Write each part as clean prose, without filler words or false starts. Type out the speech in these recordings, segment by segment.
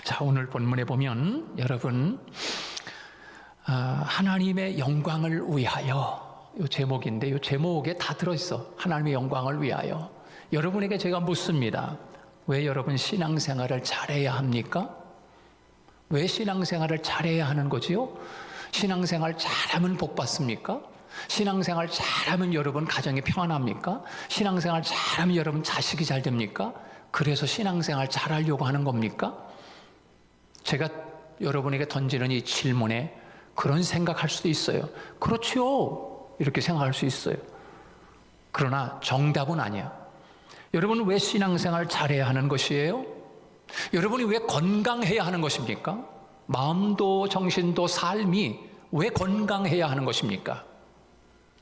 자, 오늘 본문에 보면 여러분 하나님의 영광을 위하여, 이 제목인데 이 제목에 다 들어있어. 하나님의 영광을 위하여. 여러분에게 제가 묻습니다. 왜 여러분 신앙생활을 잘해야 합니까? 왜 신앙생활을 잘해야 하는 거지요? 신앙생활 잘하면 복 받습니까? 신앙생활 잘하면 여러분 가정이 평안합니까? 신앙생활 잘하면 여러분 자식이 잘 됩니까? 그래서 신앙생활 잘하려고 하는 겁니까? 제가 여러분에게 던지는 이 질문에 그런 생각할 수도 있어요. 그렇죠, 이렇게 생각할 수 있어요. 그러나 정답은 아니야. 여러분, 왜 신앙생활 잘해야 하는 것이에요? 여러분이 왜 건강해야 하는 것입니까? 마음도 정신도 삶이 왜 건강해야 하는 것입니까?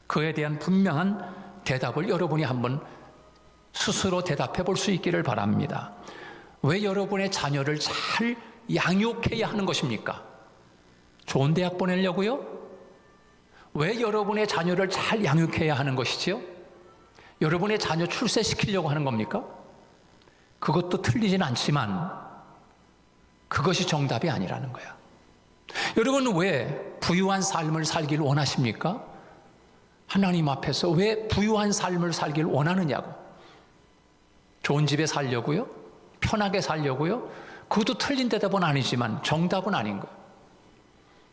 그에 대한 분명한 대답을 여러분이 한번 스스로 대답해 볼 수 있기를 바랍니다. 왜 여러분의 자녀를 잘 양육해야 하는 것입니까? 좋은 대학 보내려고요? 왜 여러분의 자녀를 잘 양육해야 하는 것이지요? 여러분의 자녀 출세시키려고 하는 겁니까? 그것도 틀리진 않지만 그것이 정답이 아니라는 거야. 여러분, 왜 부유한 삶을 살기를 원하십니까? 하나님 앞에서 왜 부유한 삶을 살기를 원하느냐고. 좋은 집에 살려고요? 편하게 살려고요? 그것도 틀린 대답은 아니지만 정답은 아닌 거예요.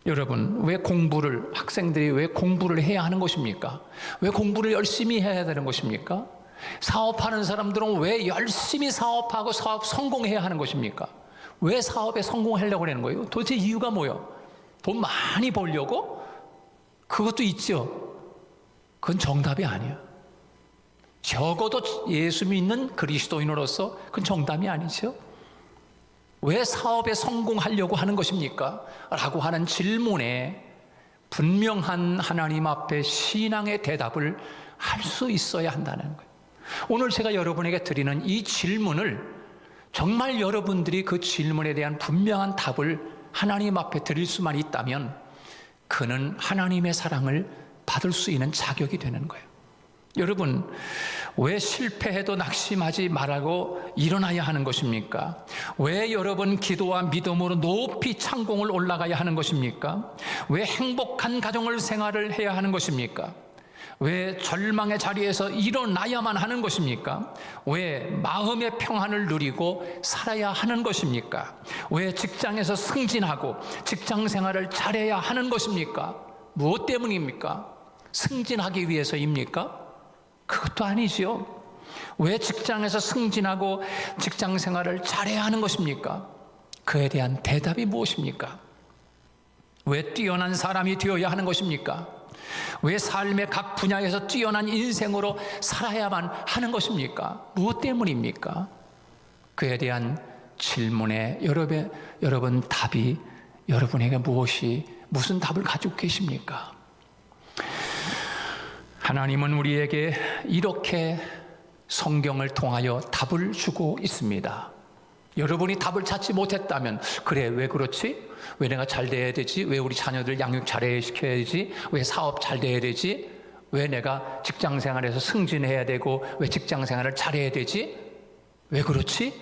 여러분, 왜 학생들이 왜 공부를 해야 하는 것입니까? 왜 공부를 열심히 해야 되는 것입니까? 사업하는 사람들은 왜 열심히 사업하고 사업 성공해야 하는 것입니까? 왜 사업에 성공하려고 하는 거예요? 도대체 이유가 뭐예요? 돈 많이 벌려고? 그것도 있죠. 그건 정답이 아니야. 적어도 예수 믿는 그리스도인으로서 그건 정답이 아니죠. 왜 사업에 성공하려고 하는 것입니까? 라고 하는 질문에 분명한 하나님 앞에 신앙의 대답을 할 수 있어야 한다는 거예요. 오늘 제가 여러분에게 드리는 이 질문을 정말 여러분들이 그 질문에 대한 분명한 답을 하나님 앞에 드릴 수만 있다면 그는 하나님의 사랑을 받을 수 있는 자격이 되는 거예요. 여러분, 왜 실패해도 낙심하지 말고 일어나야 하는 것입니까? 왜 여러분 기도와 믿음으로 높이 창공을 올라가야 하는 것입니까? 왜 행복한 가정을 생활을 해야 하는 것입니까? 왜 절망의 자리에서 일어나야만 하는 것입니까? 왜 마음의 평안을 누리고 살아야 하는 것입니까? 왜 직장에서 승진하고 직장 생활을 잘해야 하는 것입니까? 무엇 때문입니까? 승진하기 위해서입니까? 그것도 아니지요. 왜 직장에서 승진하고 직장 생활을 잘해야 하는 것입니까? 그에 대한 대답이 무엇입니까? 왜 뛰어난 사람이 되어야 하는 것입니까? 왜 삶의 각 분야에서 뛰어난 인생으로 살아야만 하는 것입니까? 무엇 때문입니까? 그에 대한 질문에 여러분 답이 여러분에게 무슨 답을 가지고 계십니까? 하나님은 우리에게 이렇게 성경을 통하여 답을 주고 있습니다. 여러분이 답을 찾지 못했다면, 그래, 왜 그렇지? 왜 내가 잘 돼야 되지? 왜 우리 자녀들 양육 잘해야 시켜야 되지? 왜 사업 잘 돼야 되지? 왜 내가 직장 생활에서 승진해야 되고 왜 직장 생활을 잘해야 되지? 왜 그렇지?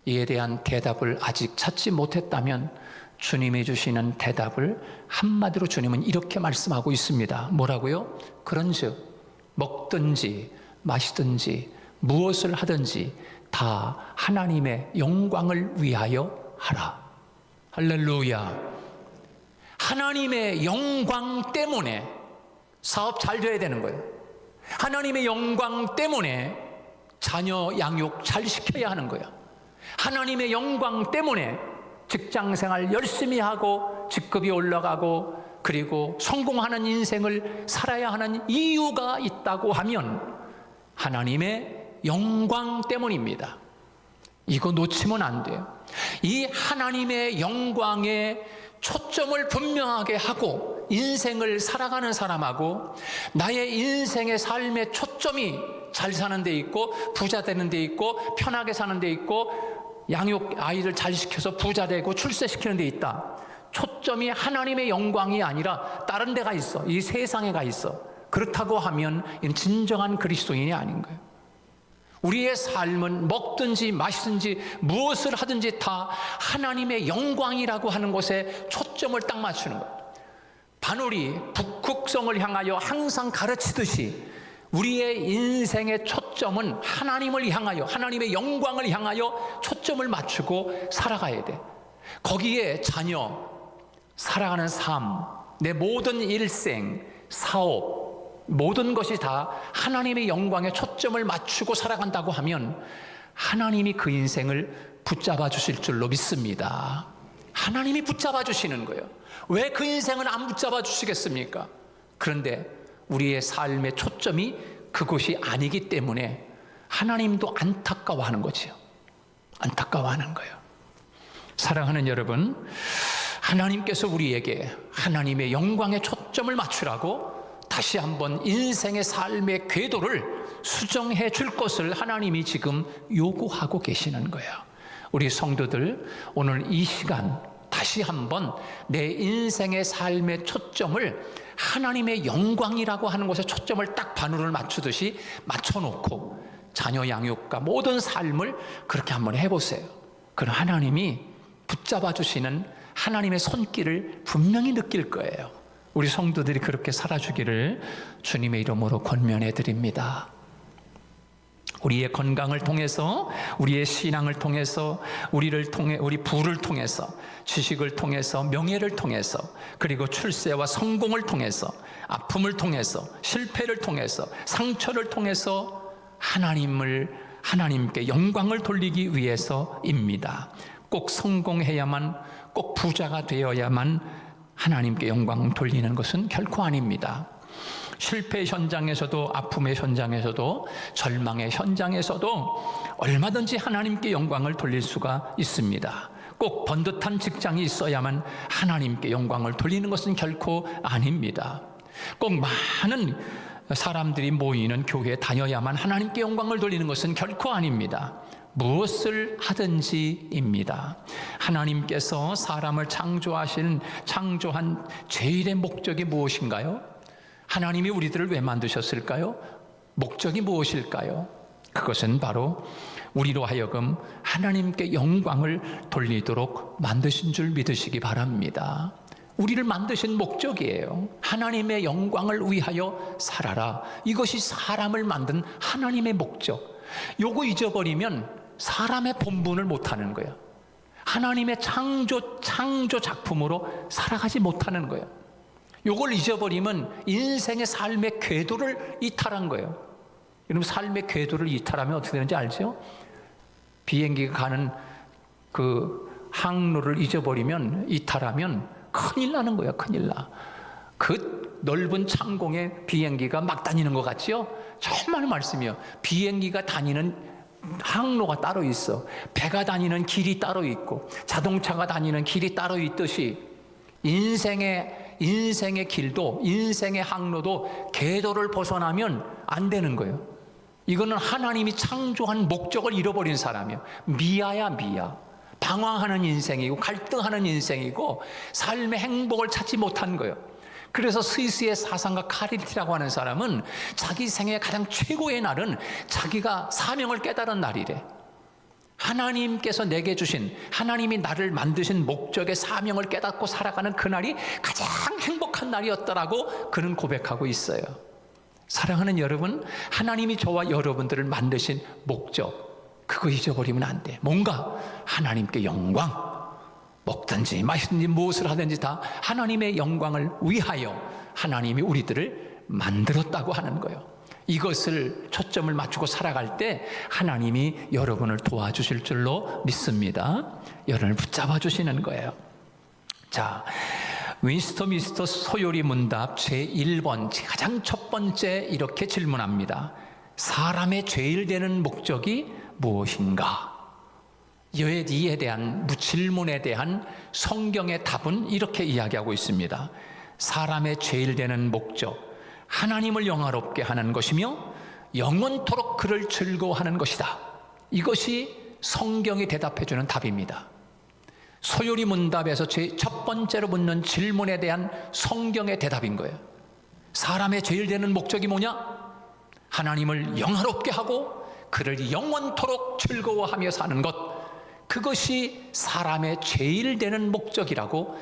이에 대한 대답을 아직 찾지 못했다면 주님이 주시는 대답을 한마디로 주님은 이렇게 말씀하고 있습니다. 뭐라고요? 그런즉 먹든지 마시든지 무엇을 하든지 다 하나님의 영광을 위하여 하라. 할렐루야. 하나님의 영광 때문에 사업 잘 돼야 되는 거예요. 하나님의 영광 때문에 자녀 양육 잘 시켜야 하는 거예요. 하나님의 영광 때문에 직장생활 열심히 하고 직급이 올라가고 그리고 성공하는 인생을 살아야 하는 이유가 있다고 하면 하나님의 영광 때문입니다. 이거 놓치면 안 돼요. 이 하나님의 영광에 초점을 분명하게 하고 인생을 살아가는 사람하고 나의 인생의 삶의 초점이 잘 사는 데 있고 부자 되는 데 있고 편하게 사는 데 있고 양육 아이들 잘 시켜서 부자 되고 출세시키는 데 있다. 초점이 하나님의 영광이 아니라 다른 데가 있어. 이 세상에 가 있어. 그렇다고 하면 이는 진정한 그리스도인이 아닌 거예요. 우리의 삶은 먹든지 마시든지 무엇을 하든지 다 하나님의 영광이라고 하는 것에 초점을 딱 맞추는 거예요. 바울이 북극성을 향하여 항상 가르치듯이 우리의 인생의 초점은 하나님을 향하여, 하나님의 영광을 향하여 초점을 맞추고 살아가야 돼. 거기에 자녀, 살아가는 삶, 내 모든 일생, 사업, 모든 것이 다 하나님의 영광에 초점을 맞추고 살아간다고 하면 하나님이 그 인생을 붙잡아 주실 줄로 믿습니다. 하나님이 붙잡아 주시는 거예요. 왜 그 인생은 안 붙잡아 주시겠습니까? 그런데 우리의 삶의 초점이 그것이 아니기 때문에 하나님도 안타까워하는 거지요. 안타까워하는 거예요. 사랑하는 여러분, 하나님께서 우리에게 하나님의 영광에 초점을 맞추라고 다시 한번 인생의 삶의 궤도를 수정해 줄 것을 하나님이 지금 요구하고 계시는 거예요. 우리 성도들, 오늘 이 시간 다시 한번 내 인생의 삶의 초점을 하나님의 영광이라고 하는 것에 초점을 딱 바늘을 맞추듯이 맞춰놓고 자녀 양육과 모든 삶을 그렇게 한번 해보세요. 그럼 하나님이 붙잡아 주시는 하나님의 손길을 분명히 느낄 거예요. 우리 성도들이 그렇게 살아주기를 주님의 이름으로 권면해 드립니다. 우리의 건강을 통해서, 우리의 신앙을 통해서, 우리를 통해, 우리 부를 통해서, 지식을 통해서, 명예를 통해서, 그리고 출세와 성공을 통해서, 아픔을 통해서, 실패를 통해서, 상처를 통해서 하나님께 영광을 돌리기 위해서입니다. 꼭 성공해야만, 꼭 부자가 되어야만 하나님께 영광 돌리는 것은 결코 아닙니다. 실패 현장에서도, 아픔의 현장에서도, 절망의 현장에서도 얼마든지 하나님께 영광을 돌릴 수가 있습니다. 꼭 번듯한 직장이 있어야만 하나님께 영광을 돌리는 것은 결코 아닙니다. 꼭 많은 사람들이 모이는 교회에 다녀야만 하나님께 영광을 돌리는 것은 결코 아닙니다. 무엇을 하든지입니다. 하나님께서 사람을 창조한 제일의 목적이 무엇인가요? 하나님이 우리들을 왜 만드셨을까요? 목적이 무엇일까요? 그것은 바로 우리로 하여금 하나님께 영광을 돌리도록 만드신 줄 믿으시기 바랍니다. 우리를 만드신 목적이에요. 하나님의 영광을 위하여 살아라. 이것이 사람을 만든 하나님의 목적. 요거 잊어버리면 사람의 본분을 못하는 거예요. 하나님의 창조 작품으로 살아가지 못하는 거예요. 요걸 잊어버리면 인생의 삶의 궤도를 이탈한 거예요. 여러분, 삶의 궤도를 이탈하면 어떻게 되는지 알죠? 비행기가 가는 그 항로를 잊어버리면, 이탈하면 큰일 나는 거예요. 큰일 나. 그 넓은 창공에 비행기가 막 다니는 것 같지요? 정말 말씀이요. 비행기가 다니는 항로가 따로 있어. 배가 다니는 길이 따로 있고, 자동차가 다니는 길이 따로 있듯이 인생의 길도, 인생의 항로도 궤도를 벗어나면 안 되는 거예요. 이거는 하나님이 창조한 목적을 잃어버린 사람이에요. 미아야, 미아. 방황하는 인생이고, 갈등하는 인생이고, 삶의 행복을 찾지 못한 거예요. 그래서 스위스의 사상가 카릴티라고 하는 사람은 자기 생애 가장 최고의 날은 자기가 사명을 깨달은 날이래. 하나님께서 내게 주신, 하나님이 나를 만드신 목적의 사명을 깨닫고 살아가는 그날이 가장 행복한 날이었더라고 그는 고백하고 있어요. 사랑하는 여러분, 하나님이 저와 여러분들을 만드신 목적, 그거 잊어버리면 안 돼. 뭔가 하나님께 영광, 먹든지 마시든지 무엇을 하든지 다 하나님의 영광을 위하여 하나님이 우리들을 만들었다고 하는 거예요. 이것을 초점을 맞추고 살아갈 때 하나님이 여러분을 도와주실 줄로 믿습니다. 여러분을 붙잡아 주시는 거예요. 자, 윈스터 미스터 소요리 문답 제1번 가장 첫 번째 이렇게 질문합니다. 사람의 죄일 되는 목적이 무엇인가? 이에 대한 질문에 대한 성경의 답은 이렇게 이야기하고 있습니다. 사람의 죄일 되는 목적, 하나님을 영화롭게 하는 것이며 영원토록 그를 즐거워하는 것이다. 이것이 성경이 대답해주는 답입니다. 소요리 문답에서 첫 번째로 묻는 질문에 대한 성경의 대답인 거예요. 사람의 죄일 되는 목적이 뭐냐? 하나님을 영화롭게 하고 그를 영원토록 즐거워하며 사는 것, 그것이 사람의 제일 되는 목적이라고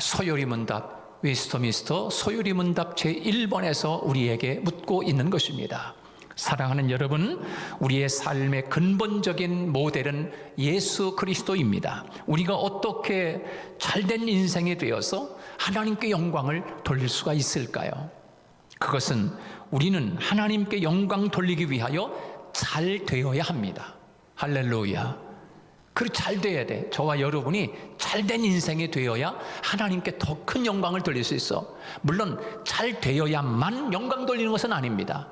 서요리 문답, 웨스터민스터 서요리 문답 제1번에서 우리에게 묻고 있는 것입니다. 사랑하는 여러분, 우리의 삶의 근본적인 모델은 예수 그리스도입니다. 우리가 어떻게 잘된 인생이 되어서 하나님께 영광을 돌릴 수가 있을까요? 그것은 우리는 하나님께 영광 돌리기 위하여 잘 되어야 합니다. 할렐루야. 그리고 잘 돼야 돼. 저와 여러분이 잘된 인생이 되어야 하나님께 더 큰 영광을 돌릴 수 있어. 물론 잘 되어야만 영광 돌리는 것은 아닙니다.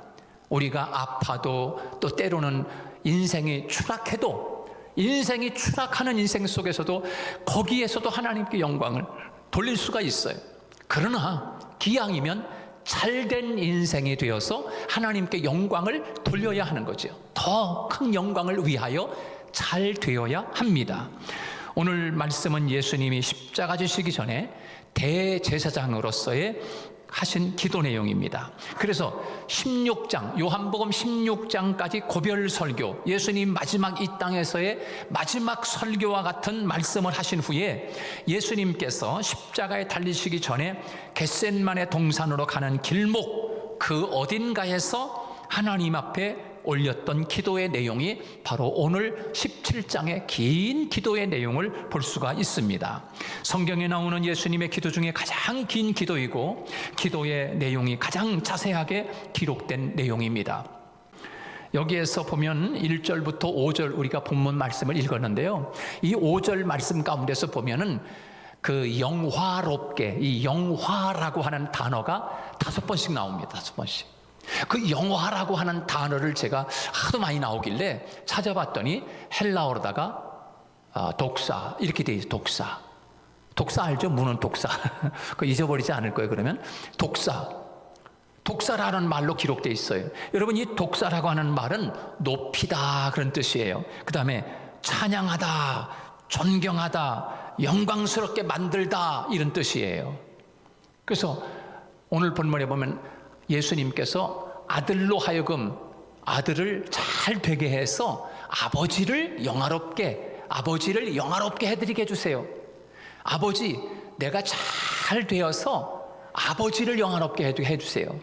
우리가 아파도 또 때로는 인생이 추락해도, 인생이 추락하는 인생 속에서도 거기에서도 하나님께 영광을 돌릴 수가 있어요. 그러나 기왕이면 잘된 인생이 되어서 하나님께 영광을 돌려야 하는 거죠. 더 큰 영광을 위하여 잘 되어야 합니다. 오늘 말씀은 예수님이 십자가 지시기 전에 대제사장으로서의 하신 기도 내용입니다. 그래서 16장, 요한복음 16장까지 고별 설교, 예수님 마지막 이 땅에서의 마지막 설교와 같은 말씀을 하신 후에 예수님께서 십자가에 달리시기 전에 겟셋만의 동산으로 가는 길목 그 어딘가에서 하나님 앞에 올렸던 기도의 내용이 바로 오늘 17장의 긴 기도의 내용을 볼 수가 있습니다. 성경에 나오는 예수님의 기도 중에 가장 긴 기도이고 기도의 내용이 가장 자세하게 기록된 내용입니다. 여기에서 보면 1절부터 5절 우리가 본문 말씀을 읽었는데요. 이 5절 말씀 가운데서 보면은 그 영화롭게, 이 영화라고 하는 단어가 5번씩 나옵니다. 5번씩. 그 영화라고 하는 단어를 제가 하도 많이 나오길래 찾아봤더니 헬라어로다가 독사 이렇게 돼 있어요. 독사 알죠? 문은 독사. 그거 잊어버리지 않을 거예요. 그러면 독사라는 말로 기록돼 있어요. 여러분, 이 독사라고 하는 말은 높이다 그런 뜻이에요. 그 다음에 찬양하다, 존경하다, 영광스럽게 만들다 이런 뜻이에요. 그래서 오늘 본문에 보면 예수님께서 아들로 하여금 아들을 잘 되게 해서 아버지를 영화롭게 해드리게 해주세요. 아버지, 내가 잘 되어서 아버지를 영화롭게 해주세요.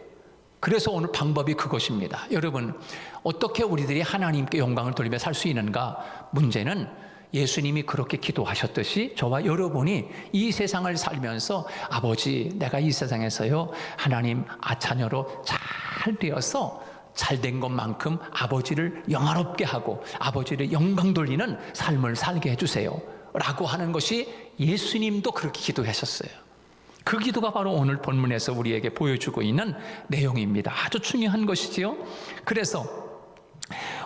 그래서 오늘 방법이 그것입니다. 여러분, 어떻게 우리들이 하나님께 영광을 돌리며 살 수 있는가? 문제는 예수님이 그렇게 기도하셨듯이 저와 여러분이 이 세상을 살면서 아버지, 내가 이 세상에서요 하나님 아차녀로 잘 되어서 잘된 것만큼 아버지를 영화롭게 하고 아버지를 영광 돌리는 삶을 살게 해주세요 라고 하는 것이 예수님도 그렇게 기도하셨어요. 그 기도가 바로 오늘 본문에서 우리에게 보여주고 있는 내용입니다. 아주 중요한 것이지요. 그래서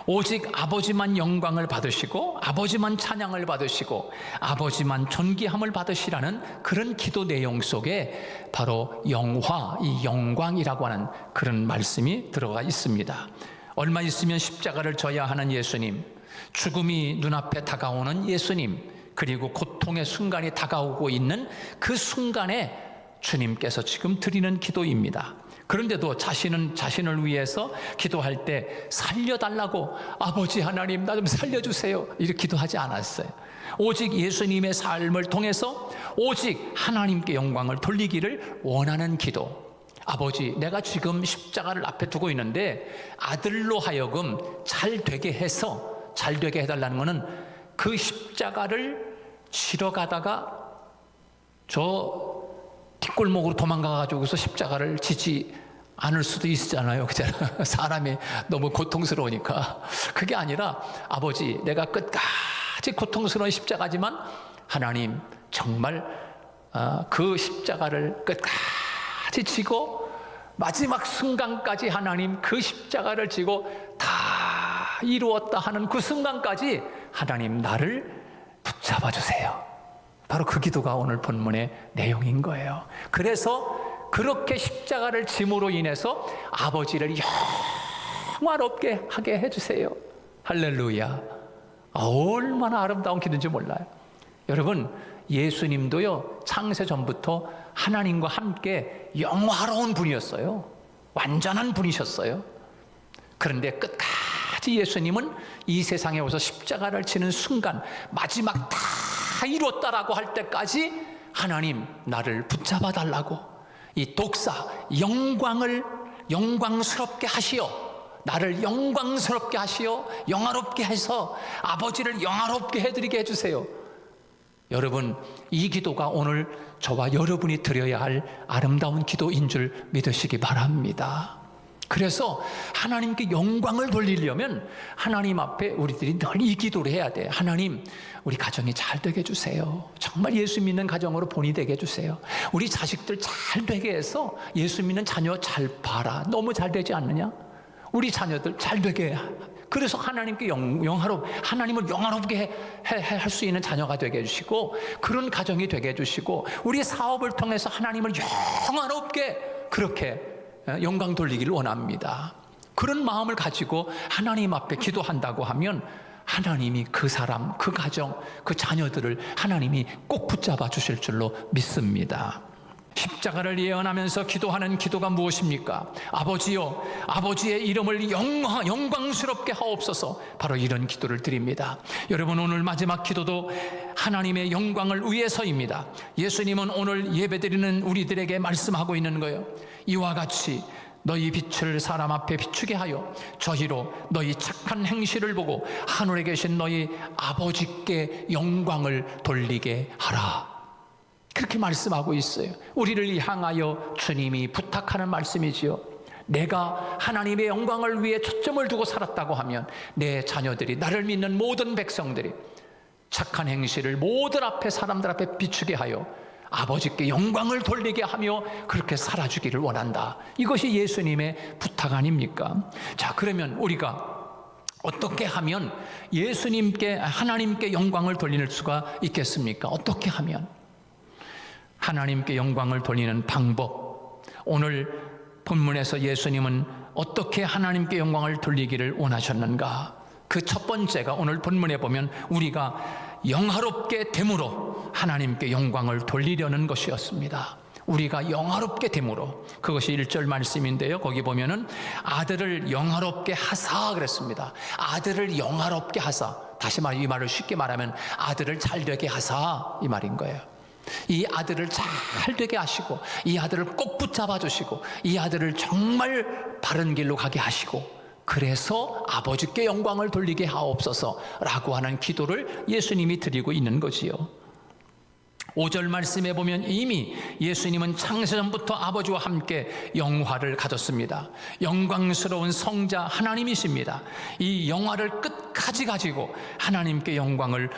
오직 아버지만 영광을 받으시고 아버지만 찬양을 받으시고 아버지만 존귀함을 받으시라는 그런 기도 내용 속에 바로 영화, 이 영광이라고 하는 그런 말씀이 들어가 있습니다. 얼마 있으면 십자가를 져야 하는 예수님, 죽음이 눈앞에 다가오는 예수님, 그리고 고통의 순간이 다가오고 있는 그 순간에 주님께서 지금 드리는 기도입니다. 그런데도 자신을 위해서 기도할 때 살려달라고 아버지 하나님 나 좀 살려주세요 이렇게 기도하지 않았어요. 오직 예수님의 삶을 통해서 오직 하나님께 영광을 돌리기를 원하는 기도. 아버지, 내가 지금 십자가를 앞에 두고 있는데 아들로 하여금 잘 되게 해달라는 것은 그 십자가를 지러 가다가 저 뒷골목으로 도망가가지고서 십자가를 지지 않을 수도 있잖아요. 그잖아. 사람이 너무 고통스러우니까. 그게 아니라 아버지, 내가 끝까지 고통스러운 십자가지만 하나님 정말 그 십자가를 끝까지 지고 마지막 순간까지 하나님 그 십자가를 지고 다 이루었다 하는 그 순간까지 하나님 나를 붙잡아 주세요. 바로 그 기도가 오늘 본문의 내용인 거예요. 그래서 그렇게 십자가를 짐으로 인해서 아버지를 영화롭게 하게 해주세요. 할렐루야. 얼마나 아름다운 기도인지 몰라요. 여러분, 예수님도요 창세 전부터 하나님과 함께 영화로운 분이었어요. 완전한 분이셨어요. 그런데 끝까지 예수님은 이 세상에 오셔서 십자가를 지는 순간 마지막 다 이뤘다라고 할 때까지 하나님 나를 붙잡아 달라고 이 독사 영광스럽게 하시어 나를 영광스럽게 하시어 영화롭게 해서 아버지를 영화롭게 해드리게 해주세요. 여러분, 이 기도가 오늘 저와 여러분이 드려야 할 아름다운 기도인 줄 믿으시기 바랍니다. 그래서 하나님께 영광을 돌리려면 하나님 앞에 우리들이 늘 이 기도를 해야 돼. 하나님, 우리 가정이 잘 되게 해주세요. 정말 예수 믿는 가정으로 본이 되게 해주세요. 우리 자식들 잘 되게 해서 예수 믿는 자녀 잘 봐라. 너무 잘 되지 않느냐? 우리 자녀들 잘 되게. 그래서 하나님께 하나님을 영화롭게 할 수 있는 자녀가 되게 해주시고, 그런 가정이 되게 해주시고, 우리 사업을 통해서 하나님을 영화롭게 그렇게 영광 돌리기를 원합니다. 그런 마음을 가지고 하나님 앞에 기도한다고 하면 하나님이 그 사람, 그 가정, 그 자녀들을 하나님이 꼭 붙잡아 주실 줄로 믿습니다. 십자가를 예언하면서 기도하는 기도가 무엇입니까? 아버지요, 아버지의 이름을 영광스럽게 하옵소서. 바로 이런 기도를 드립니다. 여러분, 오늘 마지막 기도도 하나님의 영광을 위해서입니다. 예수님은 오늘 예배드리는 우리들에게 말씀하고 있는 거예요. 이와 같이 너희 빛을 사람 앞에 비추게 하여 저희로 너희 착한 행실을 보고 하늘에 계신 너희 아버지께 영광을 돌리게 하라. 그렇게 말씀하고 있어요. 우리를 향하여 주님이 부탁하는 말씀이지요. 내가 하나님의 영광을 위해 초점을 두고 살았다고 하면 내 자녀들이, 나를 믿는 모든 백성들이 착한 행실을 모든 앞에, 사람들 앞에 비추게 하여 아버지께 영광을 돌리게 하며 그렇게 살아주기를 원한다. 이것이 예수님의 부탁 아닙니까? 자, 그러면 우리가 어떻게 하면 하나님께 영광을 돌릴 수가 있겠습니까? 어떻게 하면? 하나님께 영광을 돌리는 방법, 오늘 본문에서 예수님은 어떻게 하나님께 영광을 돌리기를 원하셨는가? 그 첫 번째가 오늘 본문에 보면 우리가 영화롭게 됨으로 하나님께 영광을 돌리려는 것이었습니다. 우리가 영화롭게 됨으로, 그것이 1절 말씀인데요. 거기 보면은 아들을 영화롭게 하사 그랬습니다. 아들을 영화롭게 하사. 다시 말해, 이 말을 쉽게 말하면 아들을 잘되게 하사, 이 말인 거예요. 이 아들을 잘 되게 하시고, 이 아들을 꼭 붙잡아 주시고, 이 아들을 정말 바른 길로 가게 하시고, 그래서 아버지께 영광을 돌리게 하옵소서라고 하는 기도를 예수님이 드리고 있는 거지요. 5절 말씀에 보면 이미 예수님은 창세전부터 아버지와 함께 영화를 가졌습니다. 영광스러운 성자 하나님이십니다. 이 영화를 끝까지 가지고 하나님께 영광을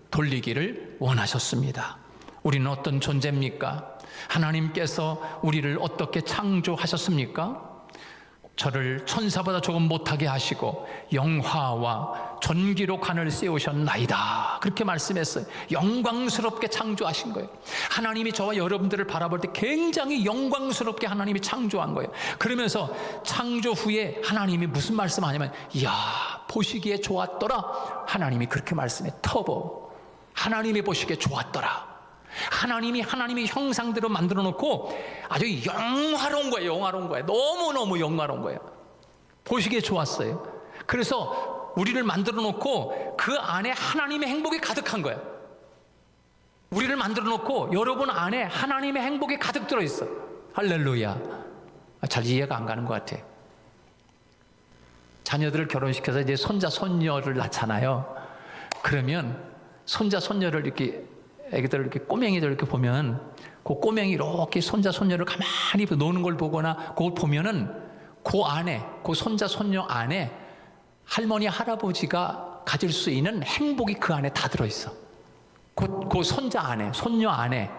돌리기를 원하셨습니다. 우리는 어떤 존재입니까? 하나님께서 우리를 어떻게 창조하셨습니까? 저를 천사보다 조금 못하게 하시고 영화와 존귀로 관을 세우셨나이다, 그렇게 말씀했어요. 영광스럽게 창조하신 거예요. 하나님이 저와 여러분들을 바라볼 때 굉장히 영광스럽게 하나님이 창조한 거예요. 그러면서 창조 후에 하나님이 무슨 말씀하냐면, 이야, 보시기에 좋았더라. 하나님이 그렇게 말씀해. 터보, 하나님이 보시기에 좋았더라. 하나님이 형상대로 만들어 놓고 아주 영화로운 거예요. 영화로운 거예요. 너무너무 영화로운 거예요. 보시기에 좋았어요. 그래서 우리를 만들어 놓고 그 안에 하나님의 행복이 가득한 거예요. 우리를 만들어 놓고 여러분 안에 하나님의 행복이 가득 들어있어. 할렐루야. 잘 이해가 안 가는 것 같아. 자녀들을 결혼시켜서 이제 손자 손녀를 낳잖아요. 그러면 손자 손녀를 이렇게, 애기들을 이렇게, 꼬맹이들 이렇게 보면 그 꼬맹이 이렇게 손자 손녀를 가만히 노는 걸 보거나 그걸 보면은 그 안에, 그 손자 손녀 안에 할머니 할아버지가 가질 수 있는 행복이 그 안에 다 들어있어. 그 손자 안에, 손녀 안에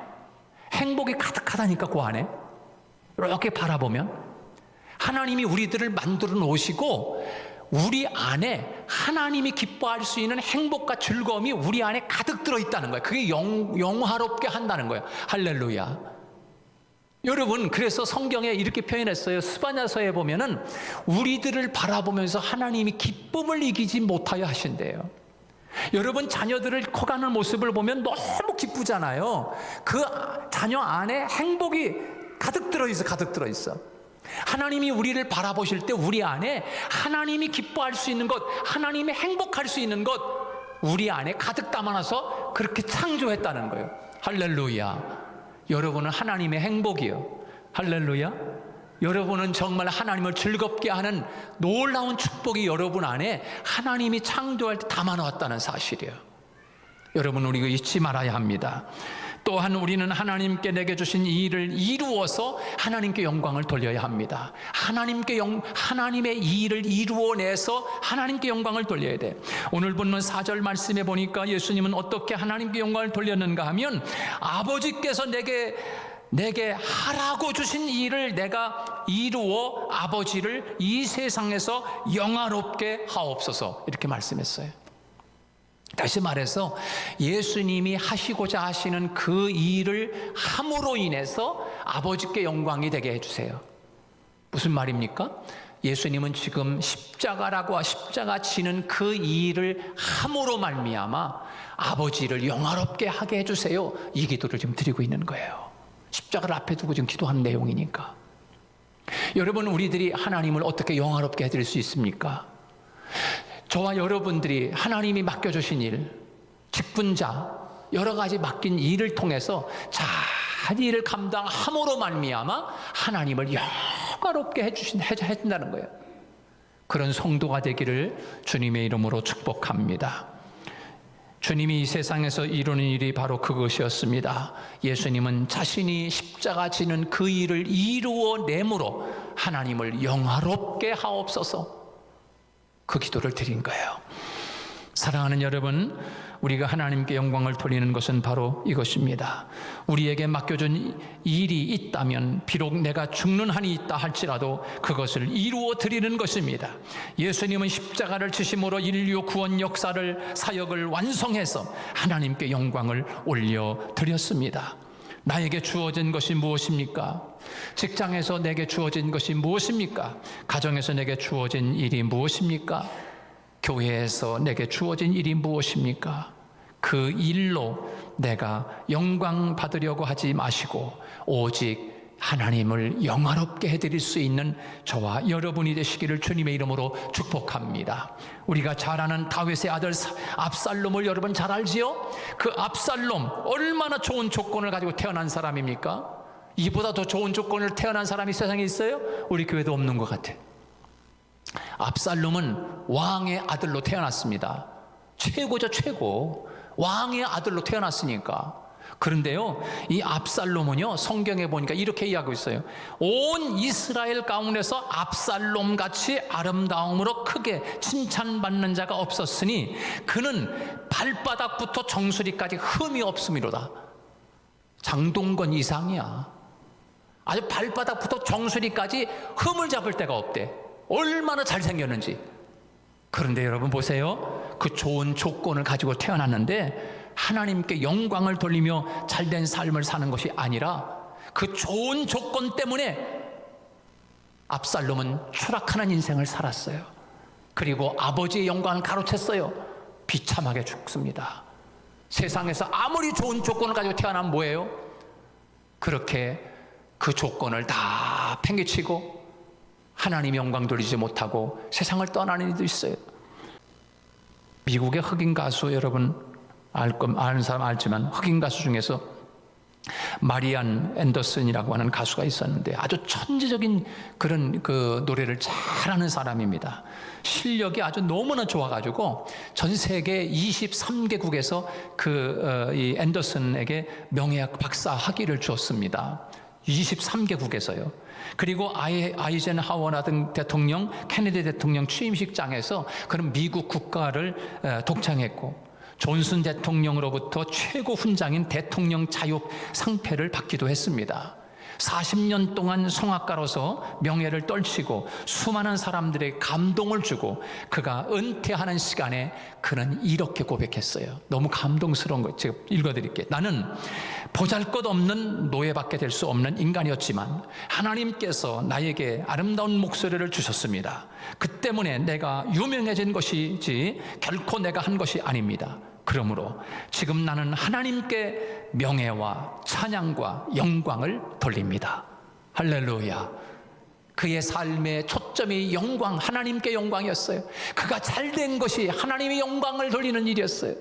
행복이 가득하다니까. 그 안에 이렇게 바라보면 하나님이 우리들을 만들어 놓으시고 우리 안에 하나님이 기뻐할 수 있는 행복과 즐거움이 우리 안에 가득 들어있다는 거예요. 그게 영화롭게 한다는 거예요. 할렐루야. 여러분, 그래서 성경에 이렇게 표현했어요. 스바냐서에 보면은 우리들을 바라보면서 하나님이 기쁨을 이기지 못하여 하신대요. 여러분, 자녀들을 커가는 모습을 보면 너무 기쁘잖아요. 그 자녀 안에 행복이 가득 들어있어. 가득 들어있어. 하나님이 우리를 바라보실 때 우리 안에 하나님이 기뻐할 수 있는 것, 하나님이 행복할 수 있는 것 우리 안에 가득 담아놔서 그렇게 창조했다는 거예요. 할렐루야. 여러분은 하나님의 행복이요. 할렐루야. 여러분은 정말 하나님을 즐겁게 하는 놀라운 축복이 여러분 안에 하나님이 창조할 때 담아놓았다는 사실이에요. 여러분, 우리 이거 잊지 말아야 합니다. 또한 우리는 하나님께 내게 주신 이 일을 이루어서 하나님께 영광을 돌려야 합니다. 하나님의 이 일을 이루어내서 하나님께 영광을 돌려야 돼. 오늘 본문 4절 말씀에 보니까 예수님은 어떻게 하나님께 영광을 돌렸는가 하면, 아버지께서 내게 하라고 주신 일을 내가 이루어 아버지를 이 세상에서 영화롭게 하옵소서, 이렇게 말씀했어요. 다시 말해서 예수님이 하시고자 하시는 그 일을 함으로 인해서 아버지께 영광이 되게 해주세요. 무슨 말입니까? 예수님은 지금 십자가 지는 그 일을 함으로 말미암아 아버지를 영화롭게 하게 해주세요, 이 기도를 지금 드리고 있는 거예요. 십자가를 앞에 두고 지금 기도하는 내용이니까. 여러분, 우리들이 하나님을 어떻게 영화롭게 해드릴 수 있습니까? 저와 여러분들이 하나님이 맡겨주신 일, 직분자, 여러 가지 맡긴 일을 통해서 잘 일을 감당함으로 말미암아 하나님을 영화롭게 해준다는 거예요. 그런 성도가 되기를 주님의 이름으로 축복합니다. 주님이 이 세상에서 이루는 일이 바로 그것이었습니다. 예수님은 자신이 십자가 지는 그 일을 이루어내므로 하나님을 영화롭게 하옵소서, 그 기도를 드린 거예요. 사랑하는 여러분, 우리가 하나님께 영광을 돌리는 것은 바로 이것입니다. 우리에게 맡겨준 일이 있다면 비록 내가 죽는 한이 있다 할지라도 그것을 이루어 드리는 것입니다. 예수님은 십자가를 지심으로 인류 구원 역사를, 사역을 완성해서 하나님께 영광을 올려 드렸습니다. 나에게 주어진 것이 무엇입니까? 직장에서 내게 주어진 것이 무엇입니까? 가정에서 내게 주어진 일이 무엇입니까? 교회에서 내게 주어진 일이 무엇입니까? 그 일로 내가 영광 받으려고 하지 마시고 오직 하나님을 영화롭게 해드릴 수 있는 저와 여러분이 되시기를 주님의 이름으로 축복합니다. 우리가 잘 아는 다윗의 아들 압살롬을 여러분 잘 알지요? 그 압살롬, 얼마나 좋은 조건을 가지고 태어난 사람입니까? 이보다 더 좋은 조건을 태어난 사람이 세상에 있어요? 우리 교회도 없는 것 같아. 압살롬은 왕의 아들로 태어났습니다. 최고죠, 최고. 왕의 아들로 태어났으니까. 그런데요, 이 압살롬은요, 성경에 보니까 이렇게 이야기하고 있어요. 온 이스라엘 가운데서 압살롬 같이 아름다움으로 크게 칭찬받는 자가 없었으니 그는 발바닥부터 정수리까지 흠이 없음이로다. 장동건 이상이야. 아주 발바닥부터 정수리까지 흠을 잡을 데가 없대. 얼마나 잘생겼는지. 그런데 여러분 보세요. 그 좋은 조건을 가지고 태어났는데 하나님께 영광을 돌리며 잘된 삶을 사는 것이 아니라 그 좋은 조건 때문에 압살롬은 추락하는 인생을 살았어요. 그리고 아버지의 영광을 가로챘어요. 비참하게 죽습니다. 세상에서 아무리 좋은 조건을 가지고 태어나면 뭐예요? 그렇게 그 조건을 다 팽개치고 하나님 영광 돌리지 못하고 세상을 떠나는 이도 있어요. 미국의 흑인 가수, 여러분 아는 사람 알지만 흑인 가수 중에서 마리안 앤더슨이라고 하는 가수가 있었는데 아주 천재적인 그런 그 노래를 잘하는 사람입니다. 실력이 아주 너무나 좋아가지고 전 세계 23개국에서 이 앤더슨에게 명예학 박사 학위를 주었습니다. 23개국에서요. 그리고 아이젠하워 등 대통령, 케네디 대통령 취임식장에서 그런 미국 국가를 독창했고 존슨 대통령으로부터 최고 훈장인 대통령 자유 상패를 받기도 했습니다. 40년 동안 성악가로서 명예를 떨치고 수많은 사람들에게 감동을 주고 그가 은퇴하는 시간에 그는 이렇게 고백했어요. 너무 감동스러운 거 제가 읽어드릴게요. 나는 보잘것없는 노예밖에 될 수 없는 인간이었지만 하나님께서 나에게 아름다운 목소리를 주셨습니다. 그 때문에 내가 유명해진 것이지 결코 내가 한 것이 아닙니다. 그러므로 지금 나는 하나님께 명예와 찬양과 영광을 돌립니다. 할렐루야. 그의 삶의 초점이 영광, 하나님께 영광이었어요. 그가 잘된 것이 하나님의 영광을 돌리는 일이었어요.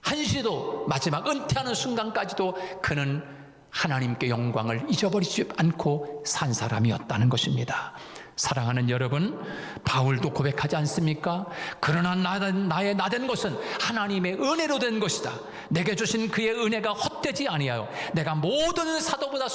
한시도 마지막 은퇴하는 순간까지도 그는 하나님께 영광을 잊어버리지 않고 산 사람이었다는 것입니다. 사랑하는 여러분, 바울도 고백하지 않습니까? 그러나 나의 나된 것은 하나님의 은혜로 된 것이다. 내게 주신 그의 은혜가 헛되지 아니하여 내가 모든 사도보다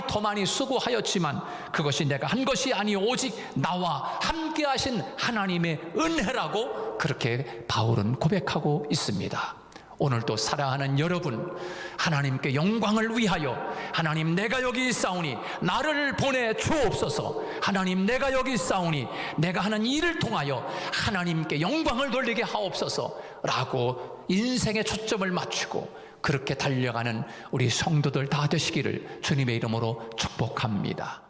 더 많이 수고하였지만 그것이 내가 한 것이 아니요 오직 나와 함께 하신 하나님의 은혜라고 그렇게 바울은 고백하고 있습니다. 오늘도 사랑하는 여러분, 하나님께 영광을 위하여 하나님 내가 여기 있사오니 나를 보내 주옵소서. 하나님 내가 여기 있사오니 내가 하는 일을 통하여 하나님께 영광을 돌리게 하옵소서 라고 인생의 초점을 맞추고 그렇게 달려가는 우리 성도들 다 되시기를 주님의 이름으로 축복합니다.